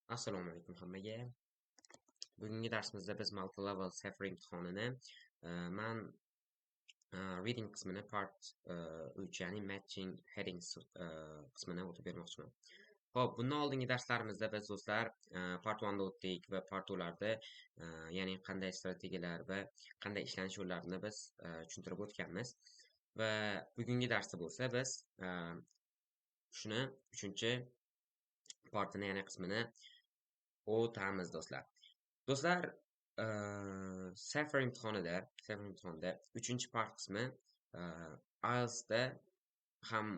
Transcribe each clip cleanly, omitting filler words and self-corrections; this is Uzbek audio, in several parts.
Assalomu alaykum hammaga. Bugungi darsimizda biz multi-level Cipher imtihonini men reading qismini part 3 ya'ni matching headings qismini o'tib bermoqchiman. Xo'p, bundan oldingi darslarimizda biz do'stlar part 1 da o'tdik va part 2 larda ya'ni qanday strategiyalar va qanday ishlanish yo'llarini biz tushuntirib o'tganmiz. Va bugungi darsda bo'lsa biz shuni 3-chi partini ya'ni qismini o'tamiz do'stlar. Do'stlar, Cipher imtihonida 3-chi part qismi IELTSda ham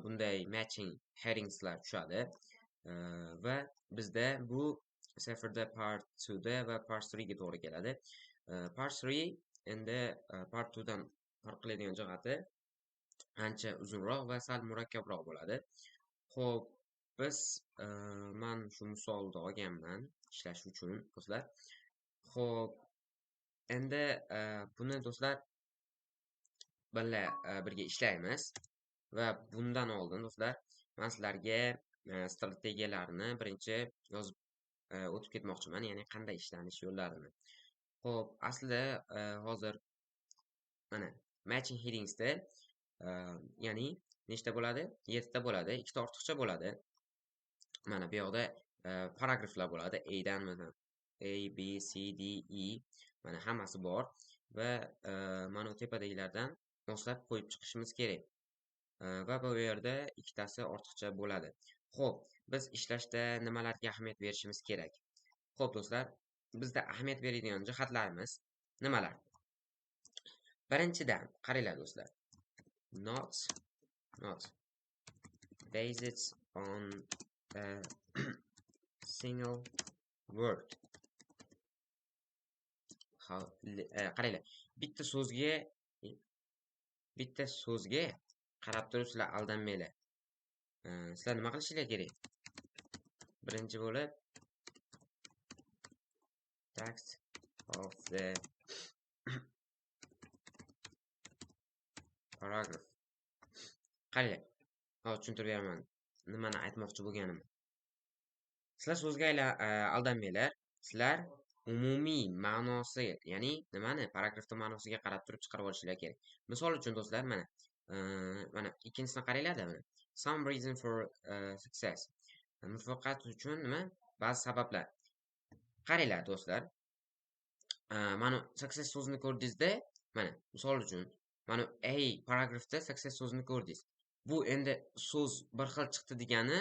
bunday matching headingslar tushadi va bizda bu Cipherda part 2 da va part 3 ga to'g'ri keladi. Part 3 endi part 2 dan farq qiladigan jihati ancha uzunroq va sal murakkabroq bo'ladi. Xo'p, biz men shu misolni olganman ishlash uchun do'stlar. Xo'p, endi buni do'stlar birga ishlaymiz va bundan oldin do'stlar men sizlarga strategiyalarni birinchi yozib o'tib ketmoqchiman, ya'ni qanday ishlanish yo'llarini. Xo'p, aslida hozir mana matching headingsda ya'ni nechta bo'ladi? 7 ta bo'ladi, 2 ta ortiqcha bo'ladi. Mana bu yoqda paragraflar bo'ladi. A dan mana A, B, C, D, E mana hammasi bor va mana tepadagilardan moslab qo'yib chiqishimiz kerak. Va bu yerda ikkitasi ortiqcha bo'ladi. Xo'p, biz ishlashda nimalarga ahamiyat berishimiz kerak? Xo'p do'stlar, bizda ahamiyat beradigan jihatlarimiz nimalar? Birinchidan, qaranglar do'stlar. Not based on a single word. Qaranglar, bitta so'zga qarab turib sizlar aldanmanglar. Sizlar nima qilishinglar kerak? Birinchi bo'lib text of the paragraph. Qaranglar, hozir tushuntirib beraman nimani aytmoqchi bo'lganimni. Sizlar so'zga aldanmanglar. Sizlar umumiy ma'nosi, ya'ni nimani paragrafda ma'nosiga qarab turib chiqarib olishinglar kerak. Misol uchun do'stlar, mana ikkinchisini qaranglar-da. Some reason for success. Muvaffaqiyat uchun nima? Ba'zi sabablar. Qaranglar do'stlar. Mana success so'zini ko'rdingizda, mana misol uchun, mana A paragrafda success so'zini ko'rdingiz. Bu endi so'z bir xil chiqdi degani,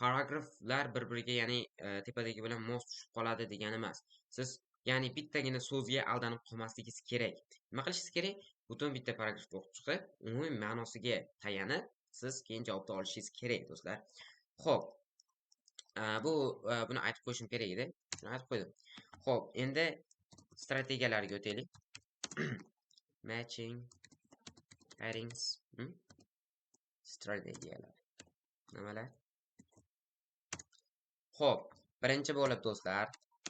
paragraflar bir-biriga, ya'ni tepadagi bilan mos tushib qoladi degani emas. Siz ya'ni bittagina so'zga aldanib qolmasligingiz kerak. Nima qilishingiz kerak? Butun bitta paragrafni o'qib chiqib, umumiy ma'nosiga tayanib, siz keyin javobni olishingiz kerak do'stlar. Xo'p, buni aytib qo'yishim kerak edi. Shuni aytib qo'ydim. Xo'p, endi strategiyalarga o'taylik. Matching headings strategiyalar. Nimalar? Xo'p, birinchi bo'lib do'stlar,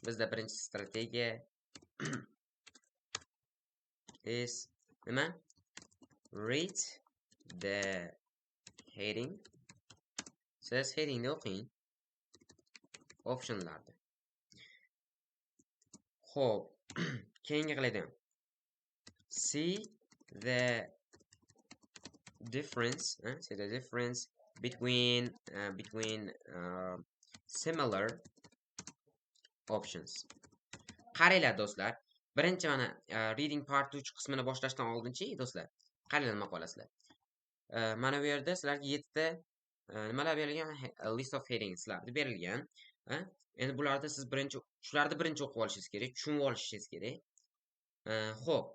bizda birinchi strategiya is nima? Read the heading. Siz headingni o'qing. Optionlarda. Xo'p, keyingi qiladigan. See the difference between similar options. Qaranglar do'stlar, birinchi mana reading part 3 qismini boshlashdan oldinchi do'stlar, qaranglar nima qilasizlar. Mana bu yerda sizlarga 7 ta nimalar berilgan? List of headingslar berilgan. Endi bularda siz shularni birinchi o'qib olishingiz kerak, tushunib olishingiz kerak. Xo'p.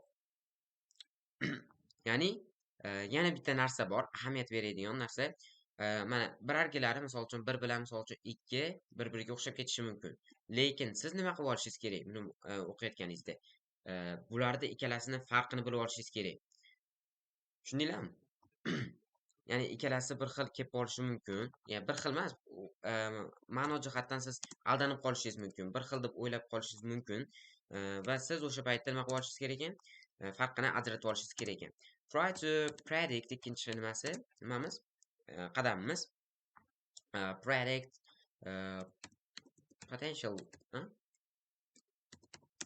Ya'ni yana bitta narsa bor, ahamiyat beradigan narsa. Mana birargilari misol uchun 1 bilan misol uchun 2 bir-biriga o'xshab ketishi mumkin. Lekin siz nima qilib olishingiz kerak buni o'qiyotganingizda? Bularda ikkalasini farqini bilib olishingiz kerak. Tushundinglarmi? Ya'ni ikkalasi bir xil kelib qolishi mumkin. Ya'ni bir xil emas, ma'no jihatdan siz aldanib qolishingiz mumkin. Bir xil deb o'ylab qolishingiz mumkin. Va siz o'sha paytda nima qilib olishingiz kerak ekan? Farqini ajratib olishingiz kerak ekan. Try to predict ikkinchi qadamimiz. Predict potential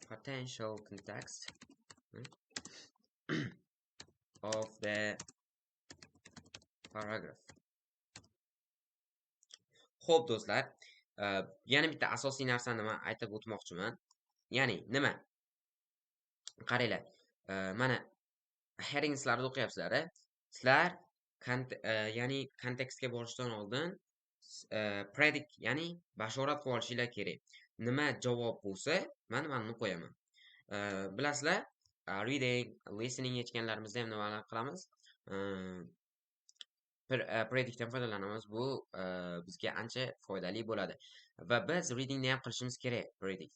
potential context of the paragraph. Xo'p do'stlar, yana bitta asosiy narsani men aytib o'tmoqchiman. Ya'ni nima? Qaranglar. Mana headingslarni o'qiyapsizlar. Sizlar ya'ni kontekstga borishdan oldin predict, ya'ni bashorat qilib olishinglar kerak. Nima javob bo'lsa, men uni qo'yaman. Bilasizlar, reading, listening yetganlarimizda ham nimalar qilamiz? Predictdan foydalanamiz. Bu bizga ancha foydali bo'ladi. Va biz readingni ham qilishimiz kerak, predict.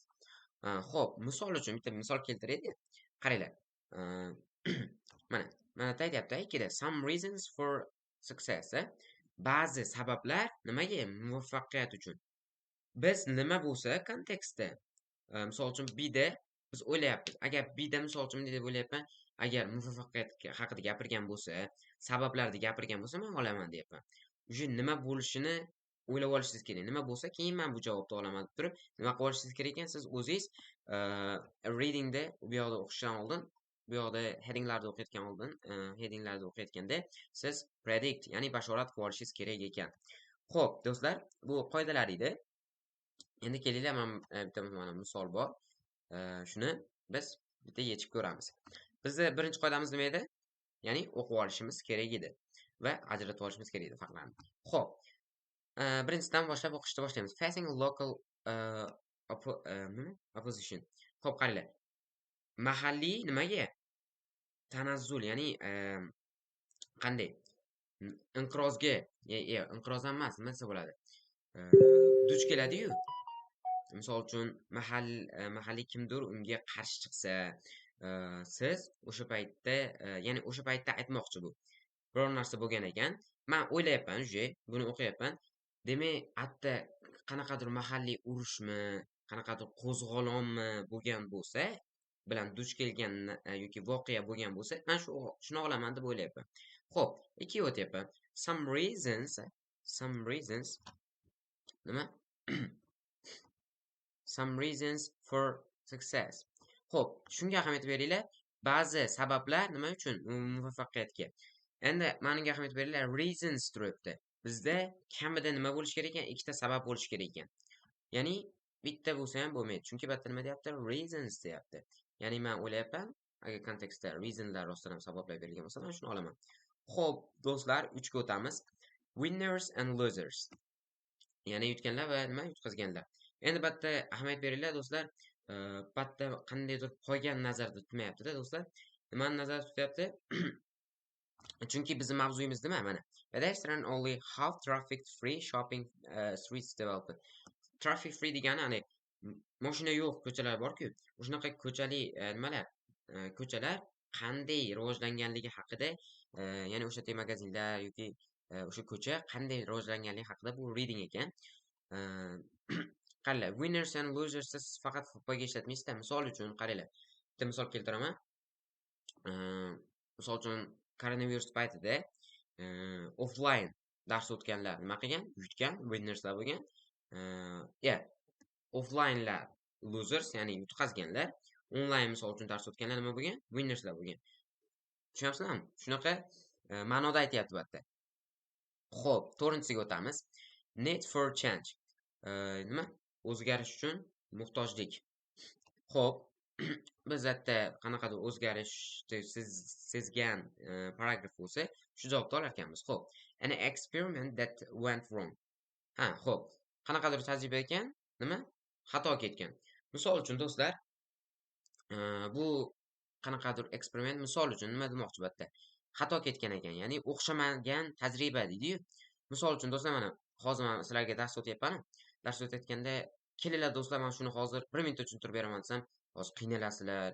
Xo'p, misol uchun bitta misol keltiraylik. Qaranglar. Mana aytyapti ikkida some reasons for success. Ba'zi sabablar nimaga? Muvaffaqiyat uchun. Biz nima bo'lsa kontekstda, misol uchun bida biz o'ylayapmiz. Agar bida misol uchun deb o'ylayapman, agar muvaffaqiyat haqida gapirgan bo'lsa, sabablarni gapirgan bo'lsa, men olaman deyapman. O'sha nima bo'lishini o'ylab olishingiz kerak. Nima bo'lsa, keyin men bu javobni olaman deb turib, nima qilib olishingiz kerak ekan? Siz o'zingiz readingda bu yoqda o'qishdan oldin, bu yoqda headinglarni o'qiyotganda siz predict, ya'ni bashorat qilib olishingiz kerak ekan. Xo'p, do'stlar, bu qoidalar edi. Endi kelinglar, bitta misol bor. Shuni biz bitta yechib ko'ramiz. Bizning birinchi qoidamiz nima edi? Ya'ni o'qib olishimiz kerak edi va ajratib olishimiz kerak edi farqlarni. Xo'p. Birinchidan boshlab o'qishni boshlaymiz. Facing local opposition. Xo'p, qaranglar. Mahalliy nimaga? Tanazzul, ya'ni qanday? Inqirozga, inqiroz emas, nima desa bo'ladi? Duch keladi-yu. Misol uchun mahalliy kimdir unga qarshi chiqsa, siz o'sha paytda, ya'ni o'sha paytda aytmoqchi bu. Biror narsa bo'lgan ekan, men o'ylayapman, buni o'qiyapman. Demak, hatta qanaqadir mahalliy urushmi, qanaqadir qo'zg'olonmi bo'lgan bo'lsa, bilan duch kelgan yoki voqea bo'lgan bo'lsa, men shuni olaman deb o'ylayapman. Xo'p, ikkiga o'tyapman. Some reasons nima? Some reasons for success. Xo'p, shunga ahamiyat beringlar. Ba'zi sabablar nima uchun muvaffaqiyatga. Endi menga ahamiyat beringlar, reasons turibdi. Bizda kamida nima bo'lish kerak ekan? Ikkita sabab bo'lish kerak ekan. Ya'ni bitta bo'lsa ham bo'lmaydi. Chunki bu yerda nima deyapti? Reasons deyapti. Ya'ni men o'ylayapman, agar kontekstda reasonlar rostdan ham sabablar berilgan bo'lsa, men shuni olaman. Xo'p, do'stlar, 3 ga o'tamiz. Winners and losers. Ya'ni yutganlar va nima yutqazganlar. Endi bu yerda ahamiyat beringlar do'stlar. Bu yerda qandaydir qolgan nazarda tutmayapti-da do'stlar. Nimani nazarda tutyapti? Chunki bizning mavzuyimiz nima? Mana pedestrian only half traffic free shopping streets development. Traffic free degani, ya'ni mashina yo'q ko'chalar bor-ku, o'shanaqa ko'chali nimalar, ko'chalar qanday rivojlanganligi haqida, ya'ni o'sha magazinlar yoki o'sha ko'cha qanday rivojlanganligi haqida bu reading ekan. Qaranglar, winners and losers siz faqat futbolga ishlatmaysizda. Misol uchun qaranglar. Bitta misol keltiraman. Misol uchun koronavirus paytida offline dars o'tganlar nima qilgan? Yutgan, winnerslar bo'lgan. Offlinelar losers, ya'ni yutqazganlar. Online misol uchun dars o'tganlar nima bo'lgan? Winnerslar bo'lgan. Tushunyapsizlarmi? Shunaqa ma'noda aytyapti bu yerda. Xo'p, 4-siga o'tamiz. Need for change. Nima? O'zgarish uchun muhtojlik. Xo'p, biz yerda qanaqadir o'zgarishni sezgan paragraf bo'lsa, shu javobni olar ekanmiz. Xo'p, an experiment that went wrong. Xo'p, qanaqadir tajriba ekan, nima? Xato ketgan. Misol uchun do'stlar, bu qanaqadir eksperiment, misol uchun nima demoqchi bu yerda? Xato ketgan ekan, ya'ni o'xshamagan tajriba deydi-yu. Misol uchun do'stlar, mana hozir men sizlarga dars o'tyapman. Dars o'tayotganda, kelinglar do'stlar, men shuni hozir 1 minutda tushuntirib beraman desam, hozir qiynalasizlar,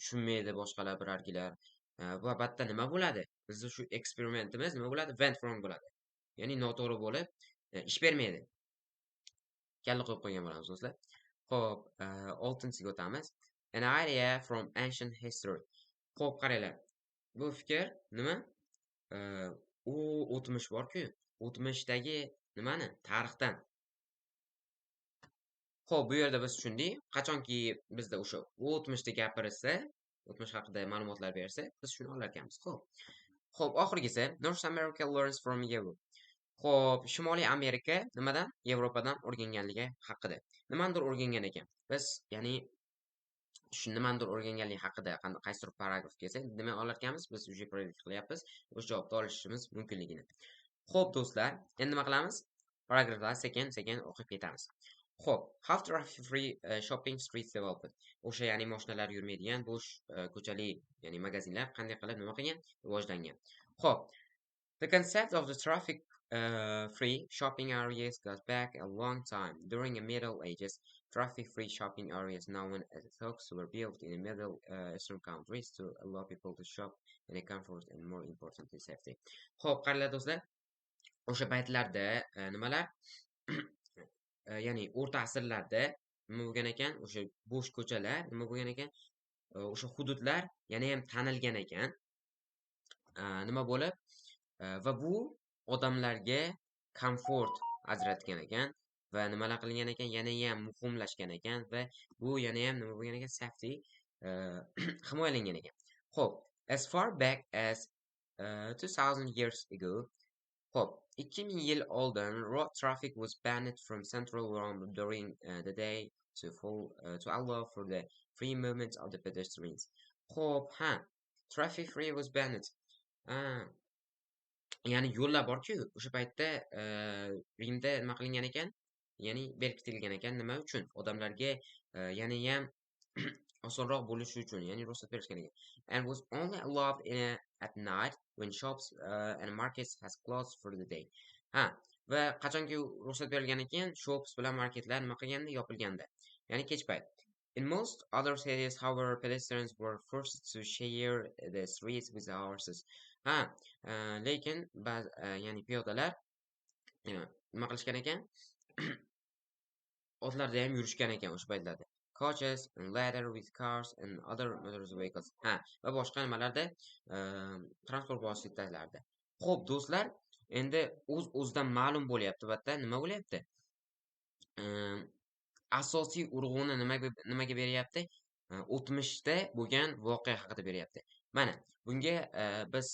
tushunmaydi boshqalar birargilar. Va batda nima bo'ladi? Bizning shu eksperimentimiz nima bo'ladi? Went wrong bo'ladi. Ya'ni noto'g'ri bo'lib, ish bermaydi. Kalla qo'yib qo'ygan bo'lamiz do'stlar. Xo'p, 6-siga o'tamiz. An idea from ancient history. Xo'p, qaranglar. Bu fikr nima? U o'tmish bor-ku, o'tmishdagi nimani? Tarixdan. Xo'p, bu yerda biz tushundik. Qachonki bizda o'sha o'tmishda gapirsa, o'tmish haqida ma'lumotlar bersa, biz shuni olar ekanmiz. Xo'p, oxirgisi North America learns from Europe. Xo'p, Shimoliy Amerika nimadan? Yevropadan o'rganganligi haqida. Nimanidir o'rgangan ekan. Biz, ya'ni shu nimanidir o'rganganlik haqida qaysidir paragraf kelsa, nima olar ekanmiz? Biz уже predict qilyapmiz. O'sha javobni olishimiz mumkinligini. Xo'p, do'stlar, endi nima qilamiz? Paragraflarni sekin-sekin o'qib ketamiz. Xo'p, how traffic free shopping streets developed. O'sha ya'ni mashinalar yurmaydigan bo'sh ko'chali, ya'ni magazinlar qanday qilib nima qilgan? Rivojlangan. Xo'p, the concept of the traffic free shopping areas goes back a long time. During the Middle Ages, traffic-free shopping areas known as thugs were built in the Middle Eastern countries to allow people to shop in a comfort and more importantly safety. Xo'p, qaranglar do'stlar, o'sha paytlarda nimalar ya'ni o'rta asrlarda nima bo'lgan ekan? O'sha bo'sh ko'chalar nima bo'lgan ekan? O'sha hududlar yana ham tanilgan ekan. Nima bo'lib va bu odamlarga komfort ajratgan ekan va nimalar qilingan ekan? Yana ham muhimlashgan ekan va bu yana ham nima bo'lgan ekan? Safety himoyalangan ekan. Xo'p, as far back as 2000 years ago, Xo'p, 2000 yil oldin road traffic was banned from central Rome during the day to allow for the free movement of the pedestrians. Xo'p, traffic free was banned. Ah, ya'ni yo'llar borku, o'sha paytda Rimda nima qilingan ekan? Ya'ni berkitilgan ekan. Nima uchun? Odamlarga yana ham osonroq bo'lishi uchun, ya'ni ruxsat berishgan ekan. And was only allowed at night when shops and markets has closed for the day. Va qachonki ruxsat berilgan ekan, shops bilan marketlar nima qilganda? Yopilganda. Ya'ni kech payt. In most other cities, however, pedestrians were forced to share the streets with horses. Lekin ya'ni piyodalar nima qilishgan ekan? Otlarda ham yurishgan ekan o'sha paytlarda. Coaches and ladder with cars and other motor vehicles. Va boshqa nimalarda transport vositalarida. Xo'p, do'stlar, endi o'z-o'zidan ma'lum bo'lyapti, albatta, nima bo'lyapti? Asosiy urg'uni nimaga beryapti? O'tmishda bo'lgan voqea haqida beryapti. Mana, bunga biz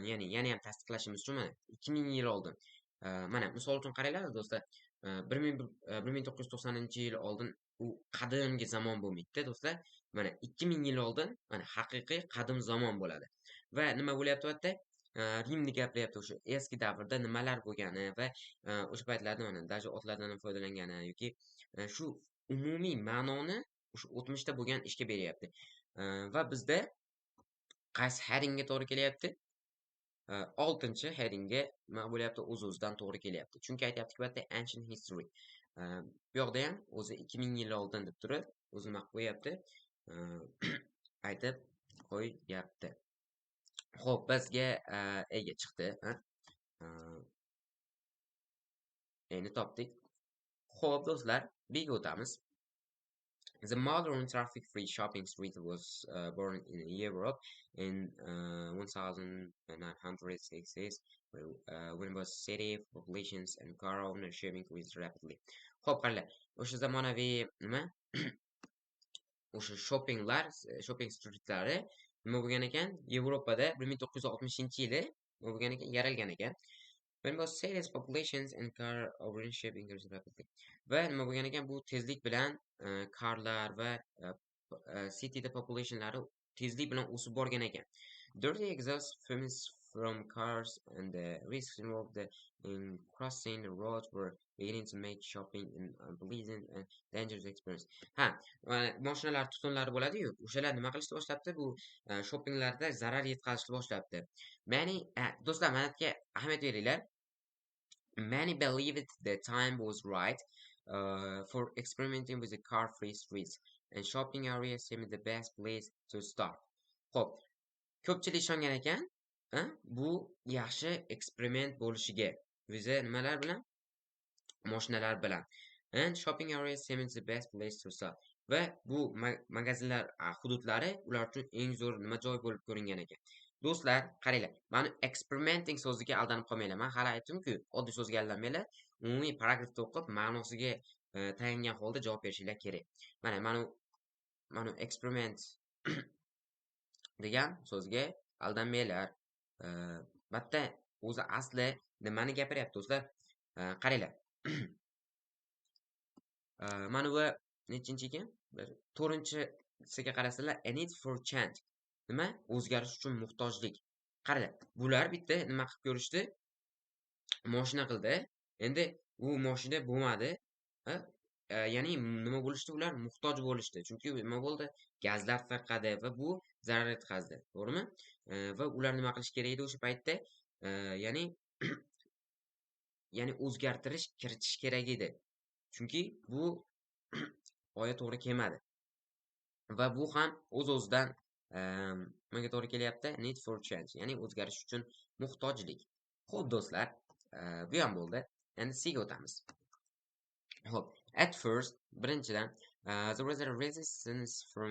ya'ni yana ham tasdiqlashimiz uchun mana 2000 yil oldin. Mana misol uchun qaranglar do'stlar, 1990-yil oldin u qadimgi zamon bo'lmaydi do'stlar. Mana 2000 yil oldin mana haqiqiy qadim zamon bo'ladi. Va nima bo'lyapti albatta? Rimni gapiryapti, o'sha eski davrda nimalar bo'lgani va o'sha paytlarda mana даже otlardan ham foydalangani yoki shu umumiy ma'noni o'sha o'tmishda bo'lgan ishga beryapti. Va bizda qaysi headingga to'g'ri kelyapti? 6-chi headingga nima bo'lyapti? O'z-o'zidan to'g'ri kelyapti. Chunki aytyapti-ku albatta ancient history. Bu yoqda ham o'zi 2000 yil oldin deb turib, o'zi nima qo'yapti? Aytib qo'yapti. Xo'p, bizga ega chiqdi, endi topdik. Xo'p, do'stlar, biga o'tamiz. The modern traffic-free shopping street was born in Europe in 1960s when both city populations and car ownership increased rapidly. Xo'p, qaranglar, o'sha zamonaviy nima? O'sha shopping streetlari nima bo'lgan ekan? Yevropada 1960-yili nima bo'lgan ekan? Yaralgan ekan. When both cities populations and car ownership increased rapidly. Va nima bo'lgan ekan? Bu tezlik bilan karlar va cityda populationlari tezlik bilan o'sib borgan ekan. Dirty exhaust fumes from cars and the risks involved in crossing the road were beginning to make shopping an unpleasant and dangerous experience. Mashinalar tutunlari bo'ladi-yu, o'shalar nima qilishni boshlabdi? Bu shoppinglarda zarar yetkazishni boshlabdi. Do'stlar, mana bunga ahamiyat beringlar. Many believed the time was right for experimenting with the car-free streets, and shopping areas seemed the best place to start. Xo'p, ko'pchilik ishongan ekan, bu yaxshi eksperiment bo'lishiga. O'zi nimalar bilan? Mashinalar bilan. And shopping areas seemed the best place to start. Va bu magazinlar hududlari ular uchun eng zo'r nima joy bo'lib ko'ringan ekan. Do'stlar, qaranglar. Mana experimenting so'ziga aldanib qolmanglar. Men hali aytdim-ku, oddiy so'zga aldanmanglar. Umumiy paragrafni o'qib, ma'nosiga tayangan holda javob berishinglar kerak. Mana experiment degan so'zga aldanmanglar. Bitta o'zi asli nimani gapiryapti do'stlar? Qaranglar. Mana bu nechinchi ekan? 4-siga qarasanglar, a need for change. Nima? O'zgarish uchun muhtojlik. Qaranglar, bular bitta nima qilib ko'rishdi? Mashina qildi. Endi u mashina bo'lmadi. Ya'ni nima bo'lishdi? Ular muhtoj bo'lishdi. Chunki nima bo'ldi? Gazlar tarqadi va bu zarar yetkazdi. To'g'rimi? Va ular nima qilish kerak edi o'sha paytda? Ya'ni o'zgartirish kiritish kerak edi. Chunki bu oyga to'g'ri kelmadi. Va bu ham o'z-o'zidan nimaga to'g'ri kelyapti? Need for change, ya'ni o'zgarish uchun muhtojlik. Xo'p do'stlar, bu ham bo'ldi. Endi C'ga o'tamiz. Xo'p, at first, birinchidan, there was a resistance from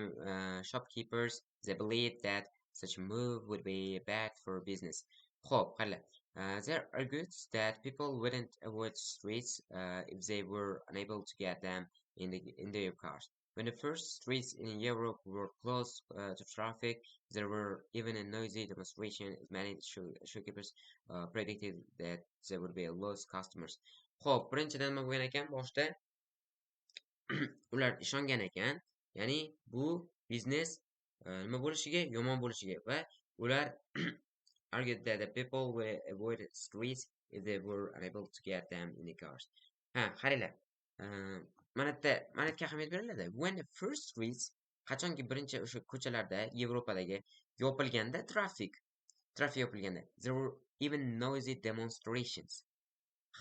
shopkeepers. They believed that such a move would be bad for business. Xo'p, qaranglar. There argued that people wouldn't avoid streets if they were unable to get them in their cars. When the first streets in Europe were closed to traffic, there were even a noisy demonstration. Many shopkeepers predicted that there would be lost customers. Xo'p, birinchidan nima bo'lgan ekan? Boshda ular ishongan ekan, ya'ni bu biznes nima bo'lishiga, yomon bo'lishiga va ular argued that the people will avoid streets if they were unable to get them in the cars. Qaranglar. Mana yerga ahamiyat beriladi. When the first streets, qachonki birinchi o'sha ko'chalarda Yevropadagi yopilganda, trafik yopilganda, there were even noisy demonstrations.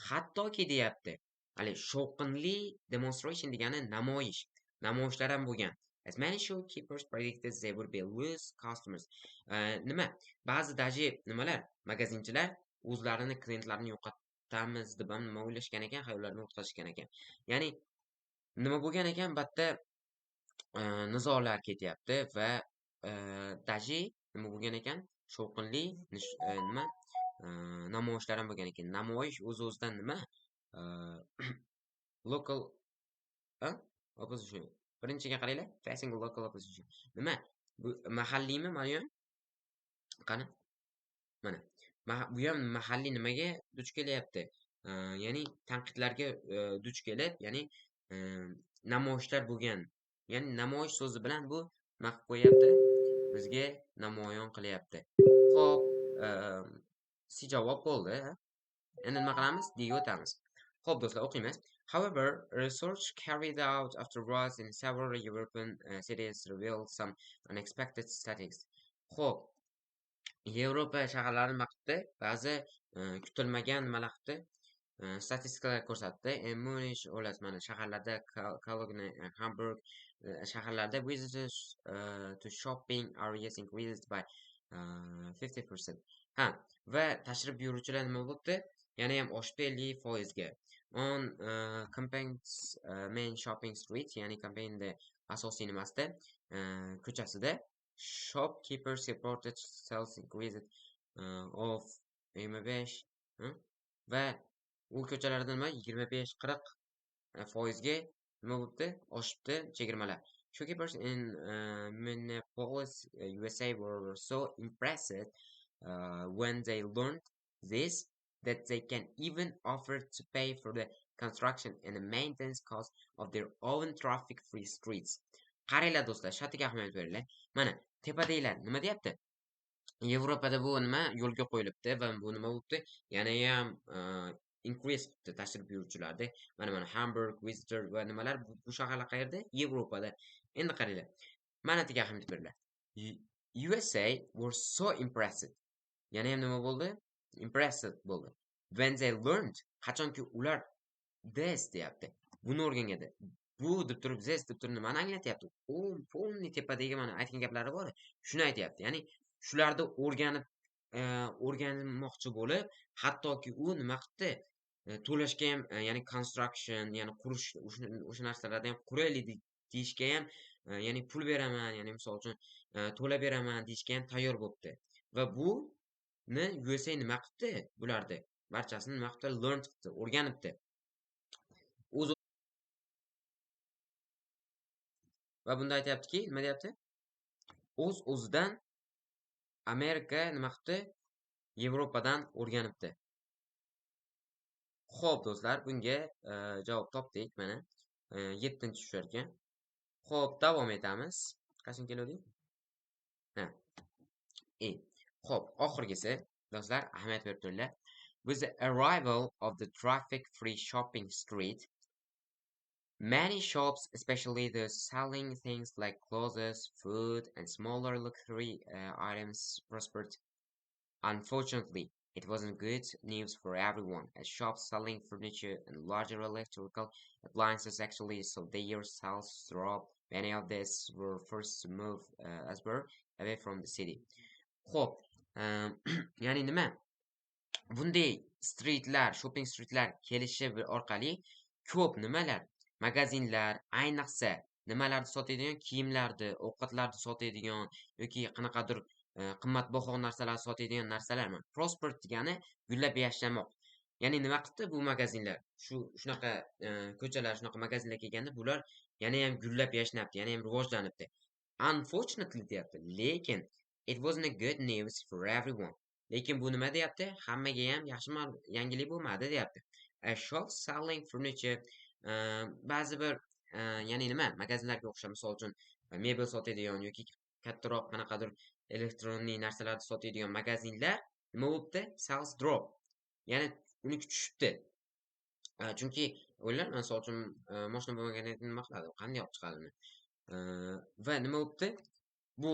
Hattoki deyapti. Hali shovqinli demonstration degani namoyishlar ham bo'lgan. As many shopkeepers predicted they would be lose customers. Nima? Ba'zi daji nimalar? Magazinchilar o'zlarini klientlarini yo'qotamiz deb ham nima o'ylashgan ekan, xayollarni o'tkazishgan ekan. Ya'ni nima bo'lgan ekan? Bitta nizolar ketyapti va daji nima bo'lgan ekan? Shovqinli nima? Namoyishlar ham bo'lgan ekan. Namoyish o'z-o'zidan nima? Local opposition. Birinchiga qaranglar, facing local opposition. Nima? Bu mahalliymi mana bu? Qani? Mana. Bu ham mahalliy nimaga duch kelyapti? Ya'ni tanqidlarga duch kelib, ya'ni namoyishlar bo'lgan. Ya'ni namoyish so'zi bilan bu nima qilib qo'yapti? Bizga namoyon qilyapti. Xo'p, C javob bo'ldi. Endi nima qilamiz? D ga o'tamiz. Xo'p do'stlar, o'qiymiz. However, research carried out afterwards in several European cities revealed some unexpected statistics. Xo'p, Yevropa shaharlari nima qildi? Ba'zi kutilmagan nimalar qildi? Statistikalar ko'rsatdi. Munich o'las mana shaharlarda, Cologne, Hamburg shaharlarda visitors to shopping areas increased by 50%. Va tashrif buyuruvchilar nima bo'ldi? Yana ham oshdi 50%ga. On Campaign's main shopping street, ya'ni Campaign'da asosiy nimasida, ko'chasida shopkeepers reported sales increased of 25 va u ko'chalarda nima 25-40% nima bo'ldi? Oshibdi chegirmalar. Shopkeepers in Minneapolis, USA were so impressed when they learned this that they can even offer to pay for the construction and the maintenance cost of their own traffic-free streets. Qaranglar do'stlar, shatiga ahamiyat beringlar. Mana tepadaglar nima deyapti? Yevropada bu nima yo'lga qo'yilibdi va bu nima bo'libdi? Yana ham increase qilibdi tashrif buyuruvchilarni. Mana Hamburg, visitor va nimalar bu shaharlar qayerda? Yevropada. Endi qaranglar. Mana yerga ahamiyat beringlar. USA were so impressed. Yana ham nima bo'ldi? Impressed bo'ldi. When they learned, qachonki ular this deyapti. Buni o'rganganda. Bu deb turib this deb turib nimani anglatyapti? U polni tepadagi mana aytgan gaplari bor. Shuni aytyapti. Ya'ni shularni o'rganmoqchi bo'lib, hattoki u nima qildi? To'lashga ham, ya'ni construction, ya'ni qurish o'sha narsalardan ham quraylik deyishga ham, ya'ni pul beraman, ya'ni misol uchun to'lab beraman deyishga ham tayyor bo'libdi. Va bu USA nima qildi? Bularni barchasini nima qildi? Learn qildi, o'rganibdi. Va bunda aytayaptiki, nima deyapti? O'z-o'zidan Amerika nima qilibdi? Yevropadan o'rganibdi. Xo'p, do'stlar, bunga javob topdik mana. 7-tushar ekan. Xo'p, davom etamiz. Qachon keldik? Ha. Xo'p, oxirgisi, do'stlar, ahamiyat berib turinglar. With the arrival of the traffic-free shopping street, many shops, especially those selling things like clothes, food, and smaller luxury items, prospered. Unfortunately, it wasn't good news for everyone, as shops selling furniture and larger electrical appliances actually saw their sales drop. Many of these were forced to move away from the city. Xo'p, ya'ni nima? Bunday streetlar, shopping streetlar kelishi orqali ko'p nimalar, magazinlar, ayniqsa nimalarni sotadigan, kiyimlarni, ovqatlarni sotadigan yoki qanaqadir qimmatbaho narsalar sotadigan narsalar. Prosper degani gullab yashnamoq. Ya'ni nima qildi bu magazinlar? Shunaqa ko'chalar, shunaqa magazinlar kelganda bular yana ham gullab yashnabdi, yana ham rivojlanibdi. Unfortunately deyapti, lekin it wasn't a good news for everyone. Lekin bu nima deyapti? Hammaga ham yaxshi yangilik bo'lmadi deyapti. A shop selling furniture ba'zi bir ya'ni nima? Magazinlarga o'xshab, misol uchun mebel sotadigan yoki kattaroq qanaqadir elektronik narsalarni sotadigan magazinlar nima bo'libdi? Sales drop. Ya'ni uniki tushibdi. Chunki o'ylar, misol uchun mashina bo'lmagandan keyin nima qiladi? Qanday olib chiqadi uni? Va nima bo'libdi? Bu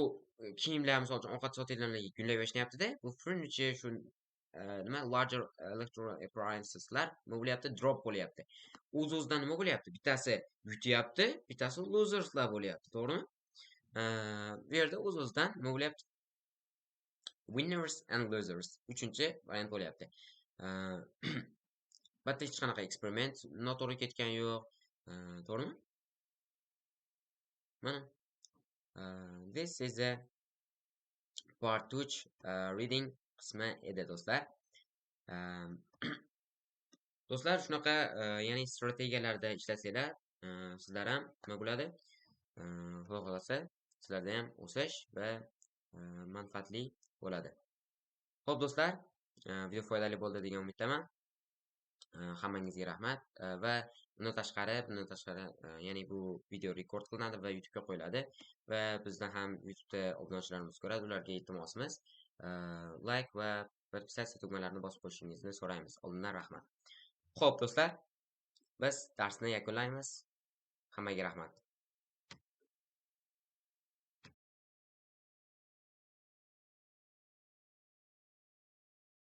kiyimlar, misol uchun ovqat sotadiganlarga gullab yashnayapti-da. Bu furniture shu nima larger electoral applianceslar nima bo'lyapti? Drop bo'lyapti. O'z-o'zidan nima bo'lyapti? Bittasi yutyapti, bittasi loserslar bo'lyapti, to'g'rimi? Bu yerda o'z-o'zidan nima bo'lyapti? Winners and losers. 3-variant bo'lyapti. Bitta hech qanaqa eksperiment noto'g'ri ketgan yo'q. To'g'rimi? Mana. This is a part 2 reading qismi edi, do'stlar. Do'stlar, shunaqa ya'ni strategiyalarda ishlasanglar, sizlar ham nima bo'ladi? Xudo xolasa, sizlarda ham o'sish va manfaatli bo'ladi. Xo'p, do'stlar, video foydali bo'ldi degan umiddaman. Hammangizga rahmat va bundan tashqari ya'ni bu video rekord qilinadi va YouTube'ga qo'yiladi va bizdan ham YouTube'da obunachilarimiz ko'radi. Ularga iltimosimiz like va podpisatsiya tugmalarini bosib qo'yishingizni so'raymiz. Oldindan rahmat. Xo'p, do'stlar, biz darsni yakunlaymiz. Hammaga rahmat.